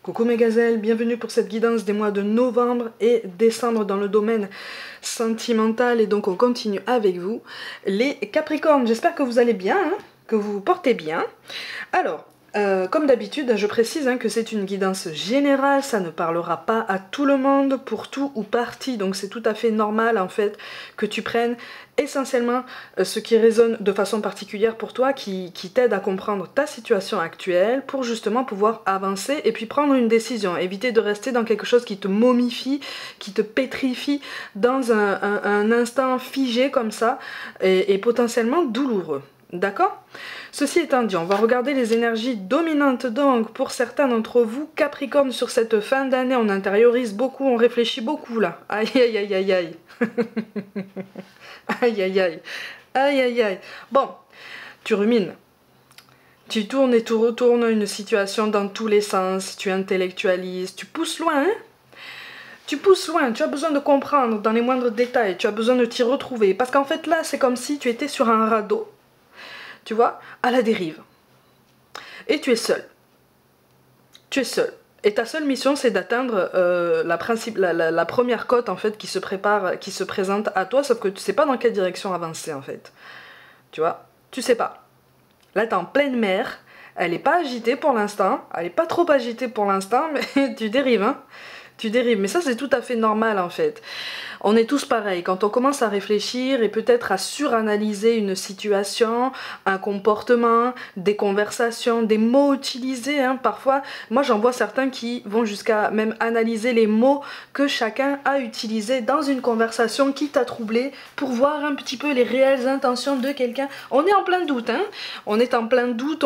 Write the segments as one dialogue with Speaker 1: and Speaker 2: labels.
Speaker 1: Coucou mes gazelles, bienvenue pour cette guidance des mois de novembre et décembre dans le domaine sentimental et donc on continue avec vous. Les Capricornes, j'espère que vous allez bien, hein, que vous vous portez bien. Alors, comme d'habitude, je précise que c'est une guidance générale, ça ne parlera pas à tout le monde pour tout ou partie, donc c'est tout à fait normal en fait que tu prennes essentiellement ce qui résonne de façon particulière pour toi, qui t'aide à comprendre ta situation actuelle pour justement pouvoir avancer et puis prendre une décision, éviter de rester dans quelque chose qui te momifie, qui te pétrifie dans un instant figé comme ça et potentiellement douloureux. D'accord? Ceci étant dit, on va regarder les énergies dominantes donc pour certains d'entre vous. Capricorne, sur cette fin d'année, on intériorise beaucoup, on réfléchit beaucoup là. Aïe aïe aïe aïe aïe. Aïe aïe aïe. Aïe aïe aïe. Bon, tu rumines. Tu tournes et tu retournes une situation dans tous les sens, tu intellectualises, tu pousses loin, hein? Tu pousses loin, tu as besoin de comprendre dans les moindres détails, tu as besoin de t'y retrouver. Parce qu'en fait là, c'est comme si tu étais sur un radeau. Tu vois, à la dérive. Et tu es seul. Tu es seul. Et ta seule mission, c'est d'atteindre la première côte, en fait, qui se prépare, qui se présente à toi, sauf que tu sais pas dans quelle direction avancer, en fait. Tu vois, tu sais pas. Là, t'es en pleine mer, elle est pas agitée pour l'instant, elle est pas trop agitée pour l'instant, mais tu dérives, hein. Tu dérives, mais ça, c'est tout à fait normal, en fait. On est tous pareils, quand on commence à réfléchir et peut-être à suranalyser une situation, un comportement, des conversations, des mots utilisés, parfois, moi j'en vois certains qui vont jusqu'à même analyser les mots que chacun a utilisés dans une conversation qui t'a troublé pour voir un petit peu les réelles intentions de quelqu'un. On est en plein doute, on est en plein doute,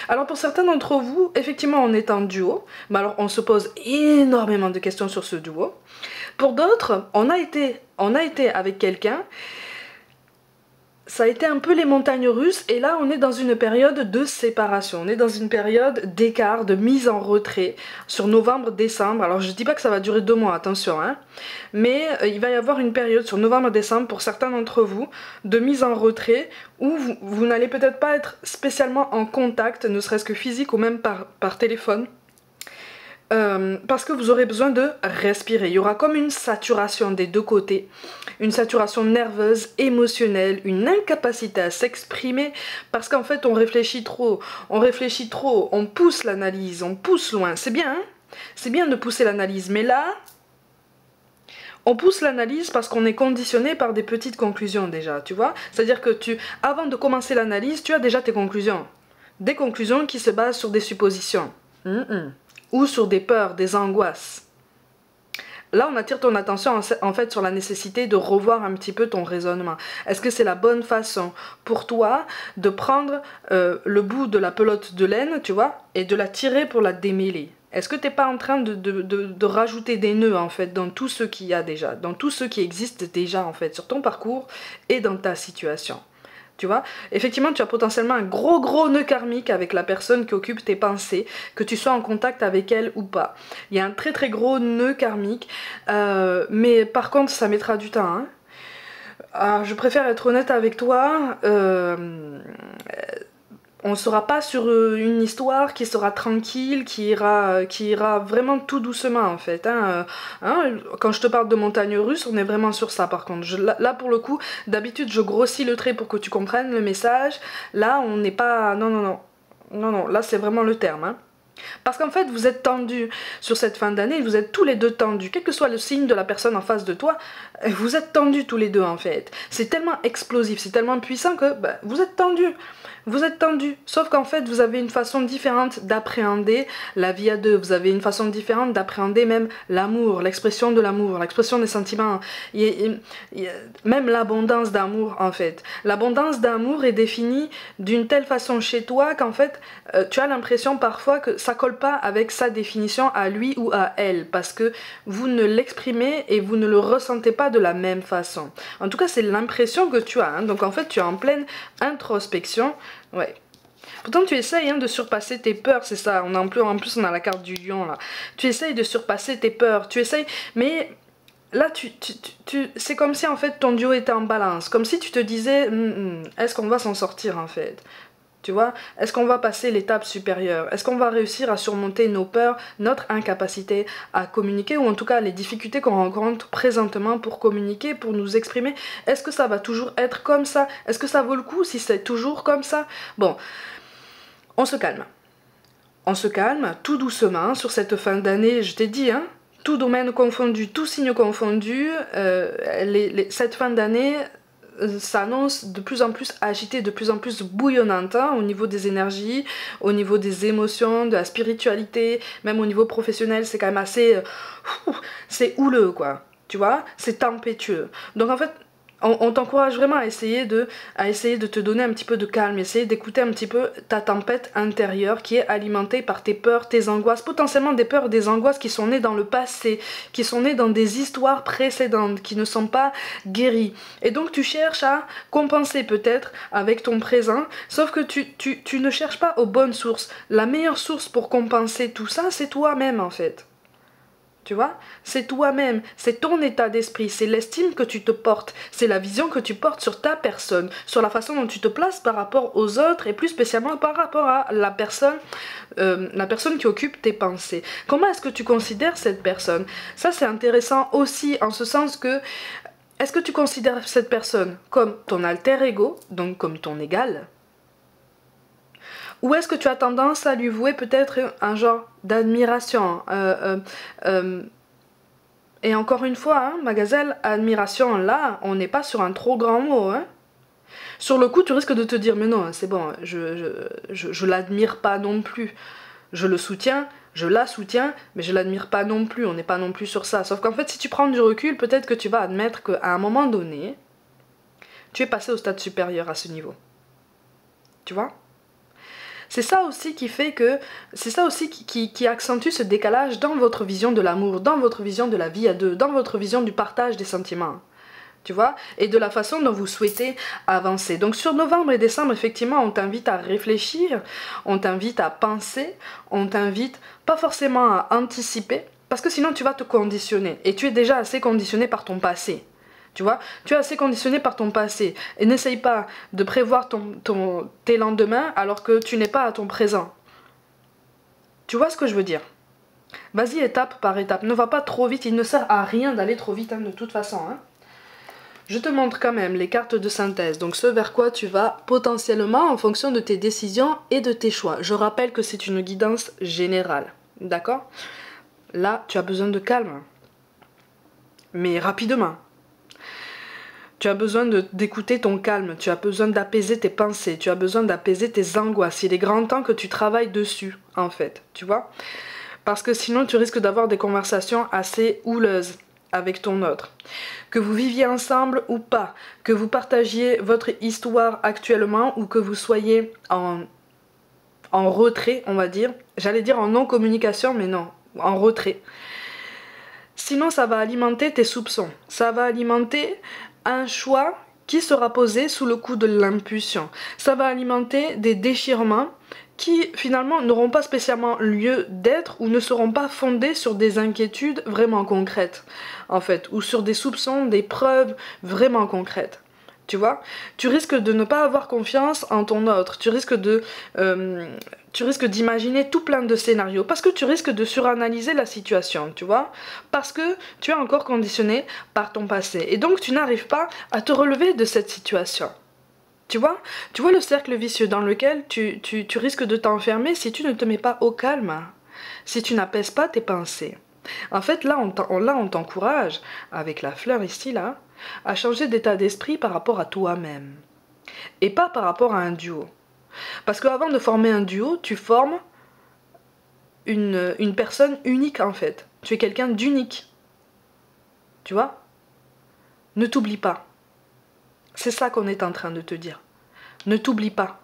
Speaker 1: Alors pour certains d'entre vous, effectivement on est en duo, mais alors on se pose énormément de questions sur ce duo. Pour d'autres, on a été avec quelqu'un, ça a été un peu les montagnes russes, et là on est dans une période de séparation, on est dans une période d'écart, de mise en retrait, sur novembre-décembre. Alors je dis pas que ça va durer 2 mois, attention, mais il va y avoir une période sur novembre-décembre pour certains d'entre vous, de mise en retrait, où vous n'allez peut-être pas être spécialement en contact, ne serait-ce que physique ou même par téléphone. Parce que vous aurez besoin de respirer. Il y aura comme une saturation des deux côtés, une saturation nerveuse, émotionnelle, une incapacité à s'exprimer, parce qu'en fait on réfléchit trop, on pousse l'analyse, on pousse loin. C'est bien, c'est bien de pousser l'analyse, mais là, on pousse l'analyse parce qu'on est conditionné par des petites conclusions déjà, tu vois. C'est-à-dire que avant de commencer l'analyse, tu as déjà tes conclusions. Des conclusions qui se basent sur des suppositions. Ou sur des peurs, des angoisses. Là, on attire ton attention en fait sur la nécessité de revoir un petit peu ton raisonnement. Est-ce que c'est la bonne façon pour toi de prendre le bout de la pelote de laine, tu vois, et de la tirer pour la démêler? Est-ce que tu n'es pas en train de rajouter des nœuds, en fait, dans tout ce qu'il y a déjà, dans tout ce qui existe déjà, en fait, sur ton parcours et dans ta situation? Tu vois, effectivement, tu as potentiellement un gros nœud karmique avec la personne qui occupe tes pensées, que tu sois en contact avec elle ou pas. Il y a un très gros nœud karmique, mais par contre, ça mettra du temps. Alors, je préfère être honnête avec toi. On ne sera pas sur une histoire qui sera tranquille, qui ira vraiment tout doucement en fait. Quand je te parle de montagne russe, on est vraiment sur ça par contre. Là pour le coup, d'habitude je grossis le trait pour que tu comprennes le message. Là on n'est pas... Non, là c'est vraiment le terme. Parce qu'en fait vous êtes tendus sur cette fin d'année, vous êtes tous les deux tendus, quel que soit le signe de la personne en face de toi, vous êtes tendus tous les deux en fait. C'est tellement explosif, c'est tellement puissant que vous êtes tendus. Vous êtes tendus, sauf qu'en fait vous avez une façon différente d'appréhender la vie à deux, vous avez une façon différente d'appréhender même l'amour, l'expression de l'amour, l'expression des sentiments, même l'abondance d'amour en fait. L'abondance d'amour est définie d'une telle façon chez toi qu'en fait tu as l'impression parfois que ça colle pas avec sa définition à lui ou à elle, parce que vous ne l'exprimez et vous ne le ressentez pas de la même façon. En tout cas c'est l'impression que tu as, donc en fait tu es en pleine introspection. Ouais. Pourtant tu essayes de surpasser tes peurs, c'est ça, en plus on a la carte du lion là. Tu essayes de surpasser tes peurs, tu essayes, mais là c'est comme si en fait ton duo était en balance, comme si tu te disais est-ce qu'on va s'en sortir en fait? Tu vois, est-ce qu'on va passer l'étape supérieure? Est-ce qu'on va réussir à surmonter nos peurs, notre incapacité à communiquer, ou en tout cas les difficultés qu'on rencontre présentement pour communiquer, pour nous exprimer? Est-ce que ça va toujours être comme ça? Est-ce que ça vaut le coup si c'est toujours comme ça? Bon, on se calme. On se calme tout doucement sur cette fin d'année, je t'ai dit, hein, tout domaine confondu, tout signe confondu, cette fin d'année s'annonce de plus en plus agitée, de plus en plus bouillonnante, hein, au niveau des énergies, au niveau des émotions, de la spiritualité, même au niveau professionnel, c'est quand même assez... c'est houleux, quoi, tu vois, c'est tempétueux. Donc en fait, on t'encourage vraiment à essayer de te donner un petit peu de calme, essayer d'écouter un petit peu ta tempête intérieure qui est alimentée par tes peurs, tes angoisses, potentiellement des peurs, des angoisses qui sont nées dans le passé, qui sont nées dans des histoires précédentes, qui ne sont pas guéries. Et donc tu cherches à compenser peut-être avec ton présent, sauf que tu ne cherches pas aux bonnes sources. La meilleure source pour compenser tout ça, c'est toi-même en fait. Tu vois, c'est toi-même, c'est ton état d'esprit, c'est l'estime que tu te portes, c'est la vision que tu portes sur ta personne, sur la façon dont tu te places par rapport aux autres et plus spécialement par rapport à la personne qui occupe tes pensées. Comment est-ce que tu considères cette personne? Ça c'est intéressant aussi en ce sens que est-ce que tu considères cette personne comme ton alter ego, donc comme ton égal? Ou est-ce que tu as tendance à lui vouer peut-être un genre d'admiration et encore une fois, hein, ma gazelle, admiration, là, on n'est pas sur un trop grand mot. Hein. Sur le coup, tu risques de te dire, mais non, c'est bon, je l'admire pas non plus. Je le soutiens, je la soutiens, mais je l'admire pas non plus, on n'est pas non plus sur ça. Sauf qu'en fait, si tu prends du recul, peut-être que tu vas admettre qu'à un moment donné, tu es passé au stade supérieur à ce niveau. Tu vois ? C'est ça aussi qui fait que, c'est ça aussi qui accentue ce décalage dans votre vision de l'amour, dans votre vision de la vie à deux, dans votre vision du partage des sentiments. Tu vois, et de la façon dont vous souhaitez avancer. Donc sur novembre et décembre, effectivement, on t'invite à réfléchir, on t'invite à penser, on t'invite pas forcément à anticiper, parce que sinon tu vas te conditionner, et tu es déjà assez conditionné par ton passé. Tu vois, tu es assez conditionné par ton passé. Et n'essaye pas de prévoir tes lendemains alors que tu n'es pas à ton présent. Tu vois ce que je veux dire? Vas-y étape par étape. Ne va pas trop vite. Il ne sert à rien d'aller trop vite, hein, de toute façon. Hein. Je te montre quand même les cartes de synthèse. Donc ce vers quoi tu vas potentiellement en fonction de tes décisions et de tes choix. Je rappelle que c'est une guidance générale. D'accord? Là, tu as besoin de calme. Mais rapidement. Tu as besoin d'écouter ton calme, tu as besoin d'apaiser tes pensées, tu as besoin d'apaiser tes angoisses. Il est grand temps que tu travailles dessus, en fait, tu vois. Parce que sinon, tu risques d'avoir des conversations assez houleuses avec ton autre. Que vous viviez ensemble ou pas, que vous partagiez votre histoire actuellement ou que vous soyez en retrait, on va dire. J'allais dire en non-communication, mais non, en retrait. Sinon, ça va alimenter tes soupçons. Ça va alimenter un choix qui sera posé sous le coup de l'impulsion. Ça va alimenter des déchirements qui finalement n'auront pas spécialement lieu d'être ou ne seront pas fondés sur des inquiétudes vraiment concrètes, en fait, ou sur des soupçons, des preuves vraiment concrètes. Tu vois, tu risques de ne pas avoir confiance en ton autre, tu risques d'imaginer tout plein de scénarios, parce que tu risques de suranalyser la situation, tu vois, parce que tu es encore conditionné par ton passé, et donc tu n'arrives pas à te relever de cette situation. Tu vois le cercle vicieux dans lequel tu risques de t'enfermer si tu ne te mets pas au calme, si tu n'apaises pas tes pensées. En fait, là, on t'encourage, avec la fleur ici, là, à changer d'état d'esprit par rapport à toi-même. Et pas par rapport à un duo. Parce qu'avant de former un duo, tu formes une personne unique, en fait. Tu es quelqu'un d'unique. Tu vois? Ne t'oublie pas. C'est ça qu'on est en train de te dire. Ne t'oublie pas.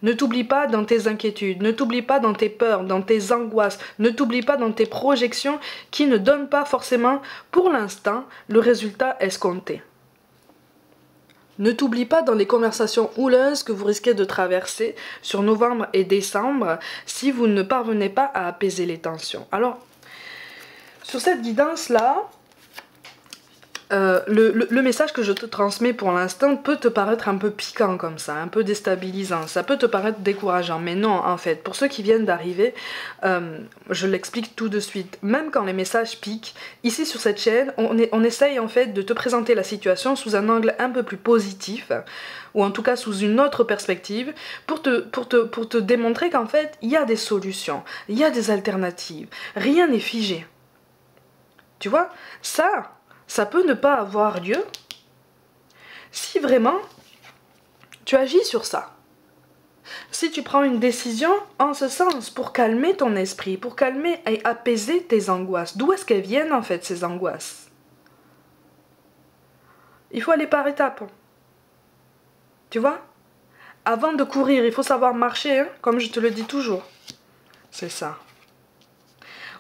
Speaker 1: Ne t'oublie pas dans tes inquiétudes, ne t'oublie pas dans tes peurs, dans tes angoisses, ne t'oublie pas dans tes projections qui ne donnent pas forcément, pour l'instant, le résultat escompté. Ne t'oublie pas dans les conversations houleuses que vous risquez de traverser sur novembre et décembre si vous ne parvenez pas à apaiser les tensions. Alors, sur cette guidance-là, le message que je te transmets pour l'instant peut te paraître un peu piquant comme ça, un peu déstabilisant, ça peut te paraître décourageant, mais non en fait, pour ceux qui viennent d'arriver, je l'explique tout de suite, même quand les messages piquent, ici sur cette chaîne, on essaye en fait de te présenter la situation sous un angle un peu plus positif, ou en tout cas sous une autre perspective, pour te démontrer qu'en fait, il y a des solutions, il y a des alternatives, rien n'est figé. Tu vois, ça peut ne pas avoir lieu si vraiment tu agis sur ça. Si tu prends une décision en ce sens pour calmer ton esprit, pour calmer et apaiser tes angoisses. D'où est-ce qu'elles viennent en fait ces angoisses? Il faut aller par étapes. Tu vois? Avant de courir, il faut savoir marcher, hein, comme je te le dis toujours. C'est ça.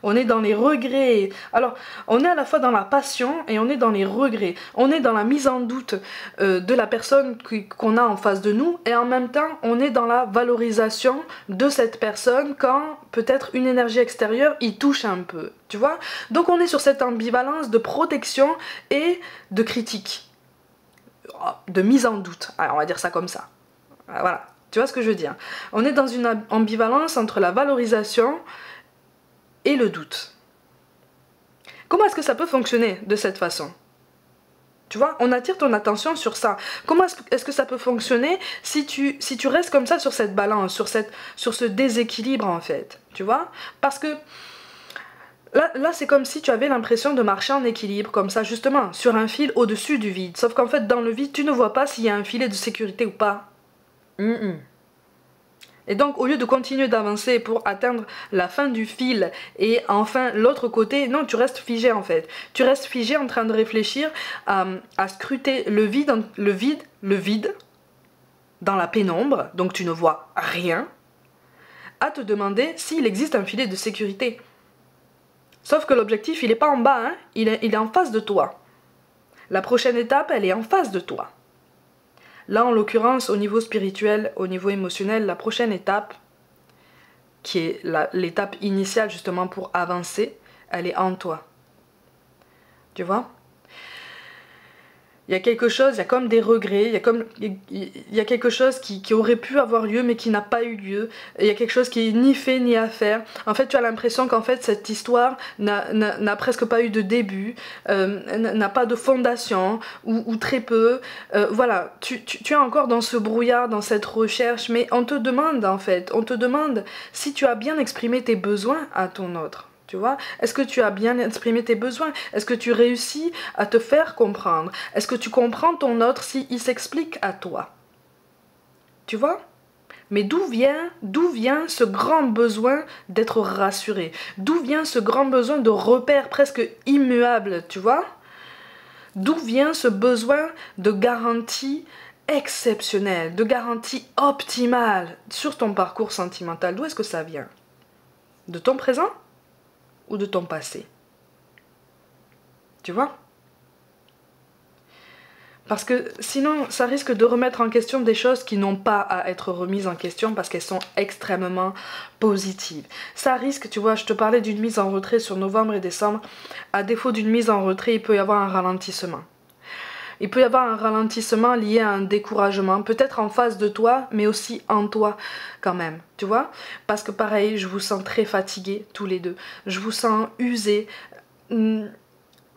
Speaker 1: On est dans les regrets. Alors, on est à la fois dans la passion et on est dans les regrets. On est dans la mise en doute de la personne qu'on a en face de nous et en même temps, on est dans la valorisation de cette personne quand peut-être une énergie extérieure y touche un peu. Tu vois? Donc, on est sur cette ambivalence de protection et de critique. De mise en doute. Alors, on va dire ça comme ça. Voilà. Tu vois ce que je veux dire? On est dans une ambivalence entre la valorisation et le doute. Comment est-ce que ça peut fonctionner de cette façon? Tu vois, on attire ton attention sur ça. Comment est-ce que ça peut fonctionner si tu restes comme ça sur cette balance, sur ce déséquilibre en fait? Tu vois? Parce que là c'est comme si tu avais l'impression de marcher en équilibre, comme ça justement, sur un fil au-dessus du vide. Sauf qu'en fait, dans le vide, tu ne vois pas s'il y a un filet de sécurité ou pas. Et donc, au lieu de continuer d'avancer pour atteindre la fin du fil et enfin l'autre côté, non, tu restes figé en fait. Tu restes figé en train de réfléchir à scruter le vide dans la pénombre, donc tu ne vois rien, à te demander s'il existe un filet de sécurité. Sauf que l'objectif, il n'est pas en bas, hein, il est en face de toi. La prochaine étape, elle est en face de toi. Là, en l'occurrence, au niveau spirituel, au niveau émotionnel, la prochaine étape, qui est l'étape initiale justement pour avancer, elle est en toi. Tu vois? Il y a quelque chose, il y a comme des regrets, il y a quelque chose qui aurait pu avoir lieu mais qui n'a pas eu lieu. Il y a quelque chose qui est ni fait ni à faire. En fait, tu as l'impression qu'en fait cette histoire n'a presque pas eu de début, n'a pas de fondation ou très peu. Voilà, tu es encore dans ce brouillard, dans cette recherche, mais on te demande en fait, on te demande si tu as bien exprimé tes besoins à ton autre. Tu vois? Est-ce que tu as bien exprimé tes besoins? Est-ce que tu réussis à te faire comprendre? Est-ce que tu comprends ton autre s'il s'explique à toi? Tu vois? Mais d'où vient ce grand besoin d'être rassuré? D'où vient ce grand besoin de repères presque immuables, tu vois? D'où vient ce besoin de garantie exceptionnelle, de garantie optimale sur ton parcours sentimental? D'où est-ce que ça vient? De ton présent? Ou de ton passé? Tu vois? Parce que sinon, ça risque de remettre en question des choses qui n'ont pas à être remises en question parce qu'elles sont extrêmement positives. Ça risque, tu vois, je te parlais d'une mise en retrait sur novembre et décembre. À défaut d'une mise en retrait, il peut y avoir un ralentissement. Il peut y avoir un ralentissement lié à un découragement, peut-être en face de toi, mais aussi en toi quand même, tu vois? Parce que pareil, je vous sens très fatigués tous les deux. Je vous sens usés,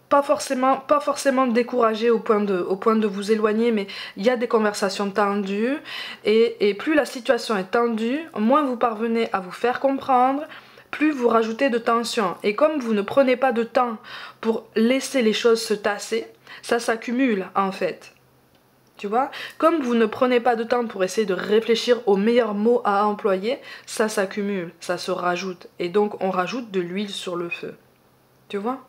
Speaker 1: pas forcément découragés au point de vous éloigner, mais il y a des conversations tendues, et plus la situation est tendue, moins vous parvenez à vous faire comprendre, plus vous rajoutez de tension. Et comme vous ne prenez pas de temps pour laisser les choses se tasser, ça s'accumule en fait. Tu vois? Comme vous ne prenez pas de temps pour essayer de réfléchir aux meilleurs mots à employer, ça s'accumule, ça se rajoute. Et donc on rajoute de l'huile sur le feu. Tu vois?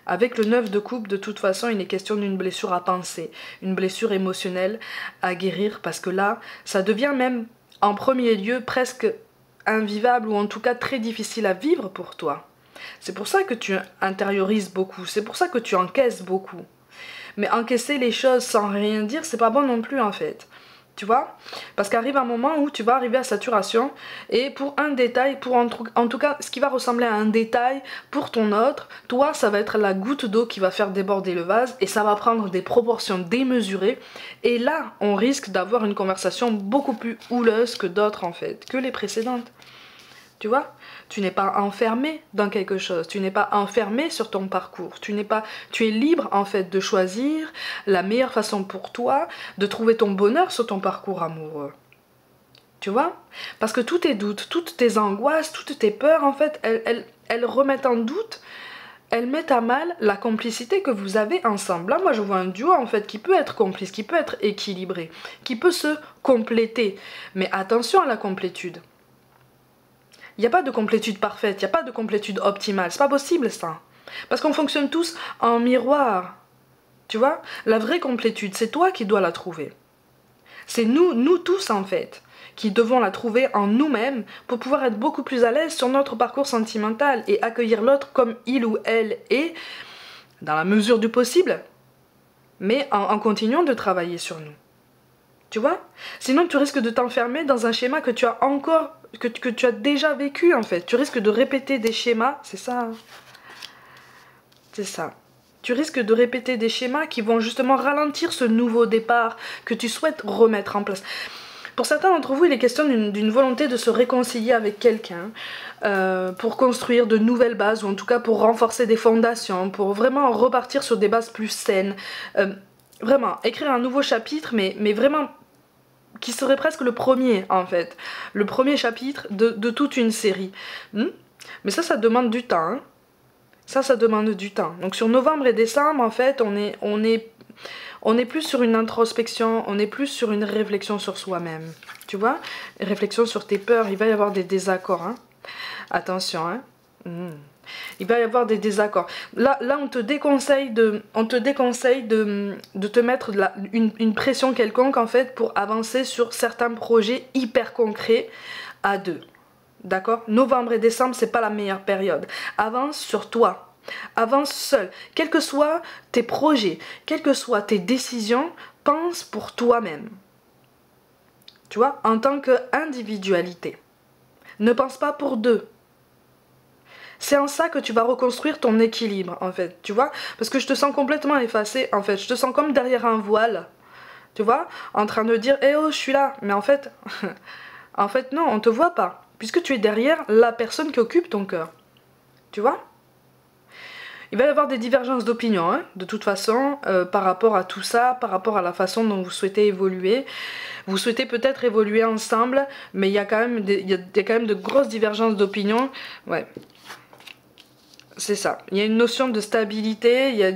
Speaker 1: Avec le 9 de coupe, de toute façon, il est question d'une blessure à penser, une blessure émotionnelle à guérir, parce que là, ça devient même, en premier lieu, presque invivable, ou en tout cas très difficile à vivre pour toi. C'est pour ça que tu intériorises beaucoup, c'est pour ça que tu encaisses beaucoup. Mais encaisser les choses sans rien dire, c'est pas bon non plus en fait. Tu vois, parce qu'arrive un moment où tu vas arriver à saturation et pour un détail, pour en tout cas ce qui va ressembler à un détail pour ton autre, toi ça va être la goutte d'eau qui va faire déborder le vase et ça va prendre des proportions démesurées et là on risque d'avoir une conversation beaucoup plus houleuse que d'autres en fait, que les précédentes. Tu vois, tu n'es pas enfermé dans quelque chose, tu n'es pas enfermé sur ton parcours, tu es libre en fait de choisir la meilleure façon pour toi de trouver ton bonheur sur ton parcours amoureux. Tu vois, parce que tous tes doutes, toutes tes angoisses, toutes tes peurs en fait, elles remettent en doute, elles mettent à mal la complicité que vous avez ensemble. Là, moi je vois un duo en fait qui peut être complice, qui peut être équilibré, qui peut se compléter, mais attention à la complétude. Il n'y a pas de complétude parfaite, il n'y a pas de complétude optimale, c'est pas possible ça. Parce qu'on fonctionne tous en miroir. Tu vois, la vraie complétude, c'est toi qui dois la trouver. C'est nous tous en fait, qui devons la trouver en nous-mêmes pour pouvoir être beaucoup plus à l'aise sur notre parcours sentimental et accueillir l'autre comme il ou elle est, dans la mesure du possible, mais en continuant de travailler sur nous. Tu vois? Sinon, tu risques de t'enfermer dans un schéma que tu as encore, que tu as déjà vécu en fait. Tu risques de répéter des schémas, c'est ça. Hein. C'est ça. Tu risques de répéter des schémas qui vont justement ralentir ce nouveau départ que tu souhaites remettre en place. Pour certains d'entre vous, il est question d'une volonté de se réconcilier avec quelqu'un pour construire de nouvelles bases, ou en tout cas pour renforcer des fondations, pour vraiment repartir sur des bases plus saines. Vraiment, écrire un nouveau chapitre, mais vraiment qui serait presque le premier en fait, le premier chapitre de toute une série. Mais ça demande du temps. Hein. Ça demande du temps. Donc sur novembre et décembre, en fait, on est plus sur une introspection, on est plus sur une réflexion sur soi-même. Tu vois? Réflexion sur tes peurs, il va y avoir des désaccords. Hein. Attention, hein. Il va y avoir des désaccords. Là on te déconseille de te mettre une pression quelconque en fait pour avancer sur certains projets hyper concrets à deux. D'accord? Novembre et décembre, c'est pas la meilleure période. Avance sur toi. Avance seul. Quels que soient tes projets, quelles que soient tes décisions, pense pour toi-même. Tu vois? En tant qu'individualité. Ne pense pas pour deux. C'est en ça que tu vas reconstruire ton équilibre, en fait, tu vois? Parce que je te sens complètement effacée, en fait. Je te sens comme derrière un voile, tu vois? En train de dire, eh oh, je suis là. Mais en fait, en fait, non, on te voit pas. Puisque tu es derrière la personne qui occupe ton cœur. Tu vois? Il va y avoir des divergences d'opinion, hein, de toute façon, par rapport à tout ça, par rapport à la façon dont vous souhaitez évoluer. Vous souhaitez peut-être évoluer ensemble, mais il y a quand même de grosses divergences d'opinion. Ouais. C'est ça. Il y a une notion de stabilité.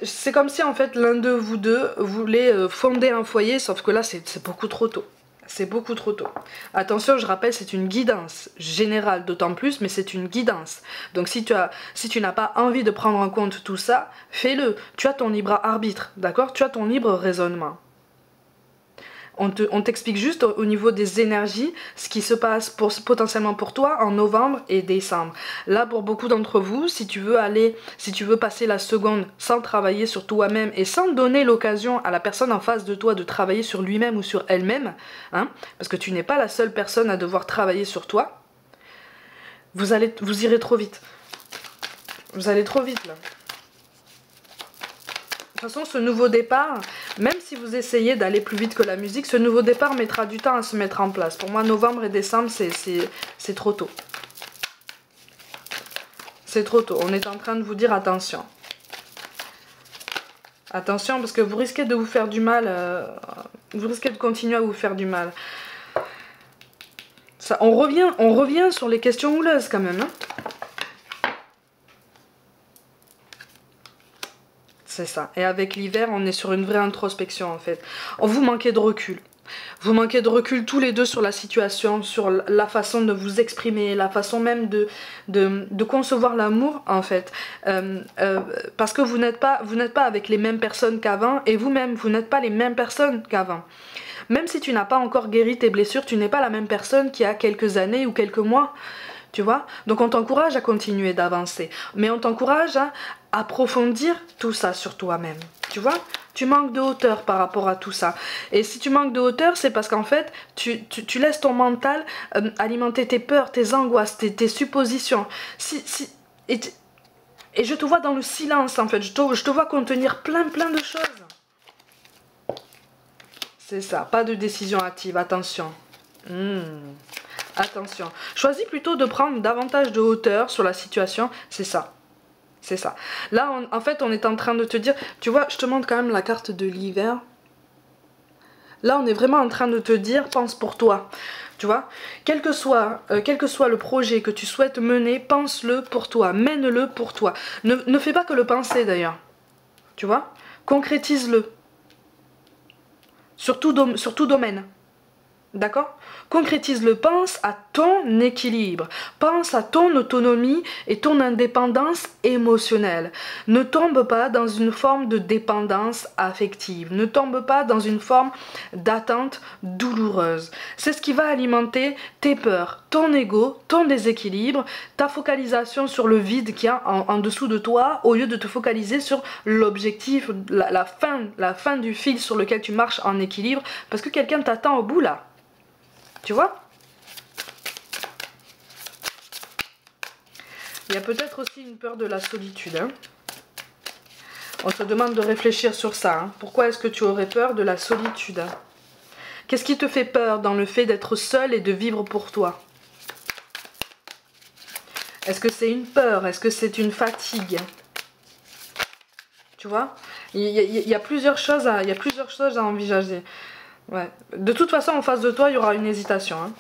Speaker 1: C'est comme si en fait l'un de vous deux voulait fonder un foyer, sauf que là c'est beaucoup trop tôt. C'est beaucoup trop tôt. Attention, je rappelle, c'est une guidance générale d'autant plus, mais c'est une guidance. Donc si tu n'as pas envie de prendre en compte tout ça, fais-le. Tu as ton libre arbitre, d'accord? Tu as ton libre raisonnement. On t'explique juste au niveau des énergies ce qui se passe potentiellement pour toi en novembre et décembre. Là, pour beaucoup d'entre vous, si tu veux passer la seconde sans travailler sur toi-même et sans donner l'occasion à la personne en face de toi de travailler sur lui-même ou sur elle-même, hein, parce que tu n'es pas la seule personne à devoir travailler sur toi, vous irez trop vite. Vous allez trop vite là. De toute façon, ce nouveau départ, même si vous essayez d'aller plus vite que la musique, ce nouveau départ mettra du temps à se mettre en place. Pour moi, novembre et décembre, c'est trop tôt. C'est trop tôt. On est en train de vous dire attention. Attention, parce que vous risquez de vous faire du mal. Vous risquez de continuer à vous faire du mal. Ça, on revient sur les questions houleuses quand même. Hein. C'est ça. Et avec l'hiver, on est sur une vraie introspection en fait. Vous manquez de recul. Vous manquez de recul tous les deux sur la situation, sur la façon de vous exprimer, la façon même de concevoir l'amour en fait. Parce que vous n'êtes pas avec les mêmes personnes qu'avant et vous-même, vous n'êtes pas les mêmes personnes qu'avant. Même si tu n'as pas encore guéri tes blessures, tu n'es pas la même personne qu'il y a quelques années ou quelques mois. Tu vois? Donc on t'encourage à continuer d'avancer. Mais on t'encourage approfondir tout ça sur toi-même. Tu vois? Tu manques de hauteur par rapport à tout ça. Et si tu manques de hauteur, c'est parce qu'en fait, tu laisses ton mental alimenter tes peurs, tes angoisses, tes suppositions. Et je te vois dans le silence, en fait. Je te vois contenir plein de choses. C'est ça, pas de décision hâtive, attention. Attention. Choisis plutôt de prendre davantage de hauteur sur la situation, c'est ça. C'est ça. Là, en fait, on est en train de te dire... Tu vois, je te montre quand même la carte de l'hiver. Là, on est vraiment en train de te dire, pense pour toi. Tu vois, quel que soit le projet que tu souhaites mener, pense-le pour toi, mène-le pour toi. Ne fais pas que le penser d'ailleurs. Tu vois, concrétise-le. Sur tout domaine. D'accord? Concrétise-le, pense à ton équilibre, pense à ton autonomie et ton indépendance émotionnelle. Ne tombe pas dans une forme de dépendance affective, ne tombe pas dans une forme d'attente douloureuse. C'est ce qui va alimenter tes peurs, ton ego, ton déséquilibre, ta focalisation sur le vide qu'il y a en dessous de toi, au lieu de te focaliser sur l'objectif, la fin du fil sur lequel tu marches en équilibre, parce que quelqu'un t'attend au bout là. Tu vois? Il y a peut-être aussi une peur de la solitude. Hein. On te demande de réfléchir sur ça. Hein. Pourquoi est-ce que tu aurais peur de la solitude? Qu'est-ce qui te fait peur dans le fait d'être seul et de vivre pour toi? Est-ce que c'est une peur? Est-ce que c'est une fatigue? Tu vois? Il y a plusieurs choses à envisager. Ouais. De toute façon, en face de toi, il y aura une hésitation. Hein.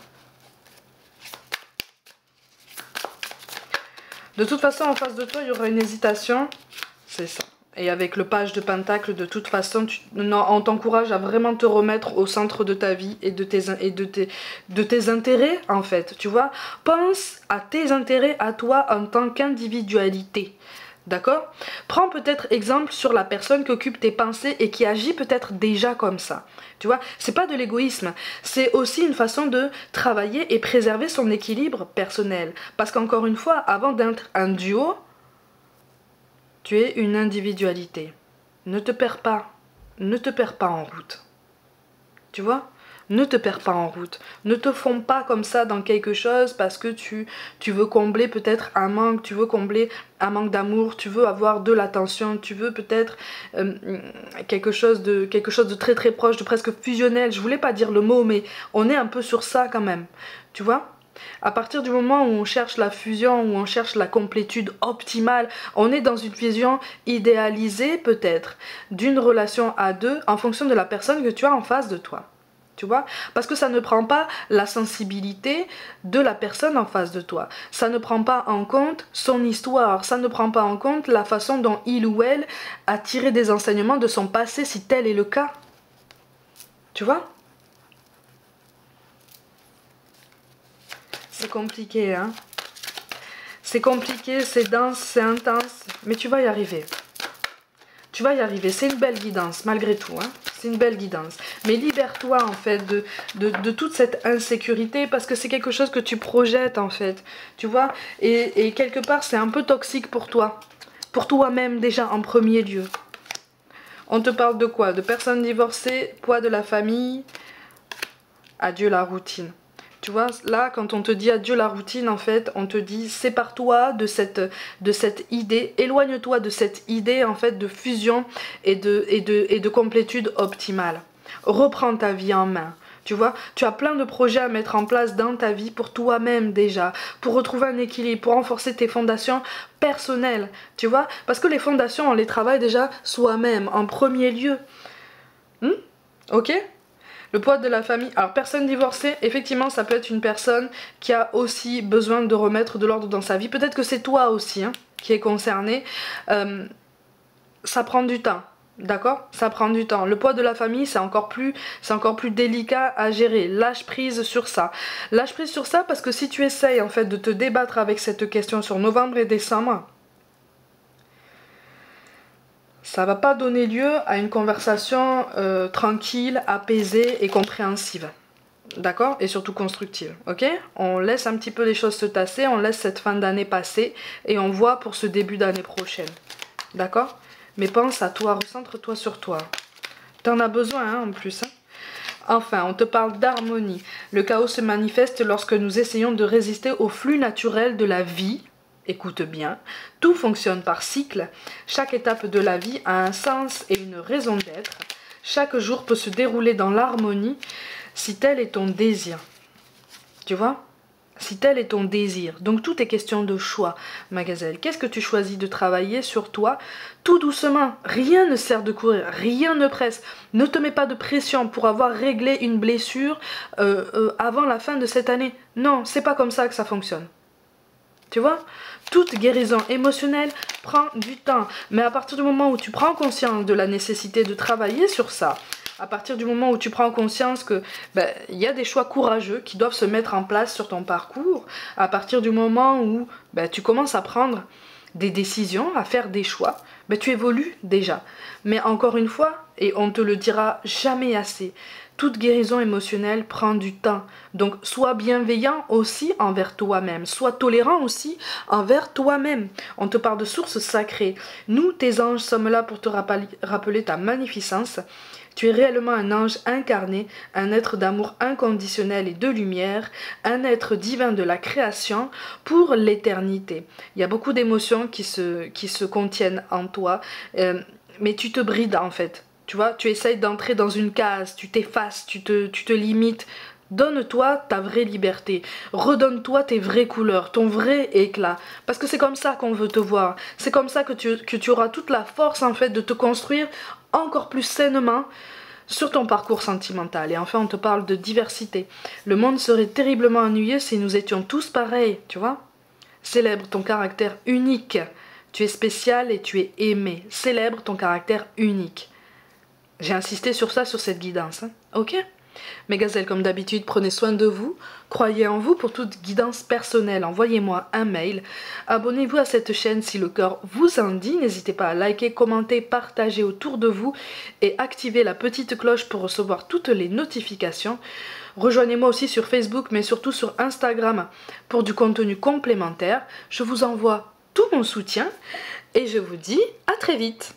Speaker 1: De toute façon, en face de toi, il y aura une hésitation. C'est ça. Et avec le page de pentacle, de toute façon, on t'encourage à vraiment te remettre au centre de ta vie et de tes intérêts, en fait. Tu vois? Pense à tes intérêts à toi en tant qu'individualité. D'accord? Prends peut-être exemple sur la personne qui occupe tes pensées et qui agit peut-être déjà comme ça. Tu vois? C'est pas de l'égoïsme, c'est aussi une façon de travailler et préserver son équilibre personnel. Parce qu'encore une fois, avant d'être un duo, tu es une individualité. Ne te perds pas. Ne te perds pas en route. Tu vois? Ne te perds pas en route. Ne te fonds pas comme ça dans quelque chose parce que tu veux combler peut-être un manque, tu veux combler un manque d'amour, tu veux avoir de l'attention, tu veux peut-être quelque chose de très proche, de presque fusionnel. Je voulais pas dire le mot, mais on est un peu sur ça quand même. Tu vois? À partir du moment où on cherche la fusion, où on cherche la complétude optimale, on est dans une vision idéalisée peut-être d'une relation à deux en fonction de la personne que tu as en face de toi. Tu vois? Parce que ça ne prend pas la sensibilité de la personne en face de toi. Ça ne prend pas en compte son histoire. Ça ne prend pas en compte la façon dont il ou elle a tiré des enseignements de son passé, si tel est le cas. Tu vois? C'est compliqué, hein? C'est compliqué, c'est dense, c'est intense. Mais tu vas y arriver. Tu vas y arriver. C'est une belle guidance, malgré tout, hein? C'est une belle guidance. Mais libère-toi, en fait, de toute cette insécurité, parce que c'est quelque chose que tu projettes, en fait. Tu vois? Et quelque part, c'est un peu toxique pour toi. Pour toi-même, déjà, en premier lieu. On te parle de quoi? De personnes divorcées, poids de la famille, adieu la routine. Tu vois, là, quand on te dit adieu la routine, en fait, on te dit sépare-toi de cette idée, éloigne-toi de cette idée, en fait, de fusion et de complétude optimale. Reprends ta vie en main. Tu vois, tu as plein de projets à mettre en place dans ta vie pour toi-même déjà, pour retrouver un équilibre, pour renforcer tes fondations personnelles, tu vois, parce que les fondations, on les travaille déjà soi-même, en premier lieu. Ok? Le poids de la famille. Alors, personne divorcée, effectivement, ça peut être une personne qui a aussi besoin de remettre de l'ordre dans sa vie. Peut-être que c'est toi aussi hein, qui est concerné. Ça prend du temps, d'accord? Ça prend du temps. Le poids de la famille, c'est encore plus délicat à gérer. Lâche prise sur ça. Lâche prise sur ça parce que si tu essayes en fait de te débattre avec cette question sur novembre et décembre, ça va pas donner lieu à une conversation tranquille, apaisée et compréhensive. D'accord? Et surtout constructive. Ok? On laisse un petit peu les choses se tasser, on laisse cette fin d'année passer et on voit pour ce début d'année prochaine. d'accord? Mais pense à toi, recentre-toi sur toi. T'en as besoin, hein, en plus, hein. Enfin, on te parle d'harmonie. Le chaos se manifeste lorsque nous essayons de résister au flux naturel de la vie. Écoute bien, tout fonctionne par cycle. Chaque étape de la vie a un sens et une raison d'être. Chaque jour peut se dérouler dans l'harmonie si tel est ton désir. Tu vois? Si tel est ton désir. Donc tout est question de choix, ma gazelle. Qu'est-ce que tu choisis de travailler sur toi? Tout doucement. Rien ne sert de courir, rien ne presse. Ne te mets pas de pression pour avoir réglé une blessure avant la fin de cette année. Non, c'est pas comme ça que ça fonctionne. Tu vois? Toute guérison émotionnelle prend du temps. Mais à partir du moment où tu prends conscience de la nécessité de travailler sur ça, à partir du moment où tu prends conscience que y a des choix courageux qui doivent se mettre en place sur ton parcours, à partir du moment où tu commences à prendre des décisions, à faire des choix, tu évolues déjà. Mais encore une fois, et on te le dira jamais assez, toute guérison émotionnelle prend du temps. Donc sois bienveillant aussi envers toi-même, sois tolérant aussi envers toi-même. On te parle de sources sacrées. Nous, tes anges, sommes là pour te rappeler ta magnificence. Tu es réellement un ange incarné, un être d'amour inconditionnel et de lumière, un être divin de la création pour l'éternité. Il y a beaucoup d'émotions qui se contiennent en toi, mais tu te brides en fait. Tu vois, tu essayes d'entrer dans une case, tu t'effaces, tu te limites. Donne-toi ta vraie liberté, redonne-toi tes vraies couleurs, ton vrai éclat, parce que c'est comme ça qu'on veut te voir, c'est comme ça que tu auras toute la force en fait de te construire encore plus sainement sur ton parcours sentimental. Et enfin on te parle de diversité. Le monde serait terriblement ennuyeux si nous étions tous pareils, tu vois. Célèbre ton caractère unique, tu es spécial et tu es aimé, célèbre ton caractère unique. J'ai insisté sur ça, sur cette guidance, hein. Ok? Mes gazelles, comme d'habitude, prenez soin de vous, croyez en vous. Pour toute guidance personnelle, envoyez-moi un mail. Abonnez-vous à cette chaîne si le cœur vous en dit. N'hésitez pas à liker, commenter, partager autour de vous et activer la petite cloche pour recevoir toutes les notifications. Rejoignez-moi aussi sur Facebook, mais surtout sur Instagram pour du contenu complémentaire. Je vous envoie tout mon soutien et je vous dis à très vite.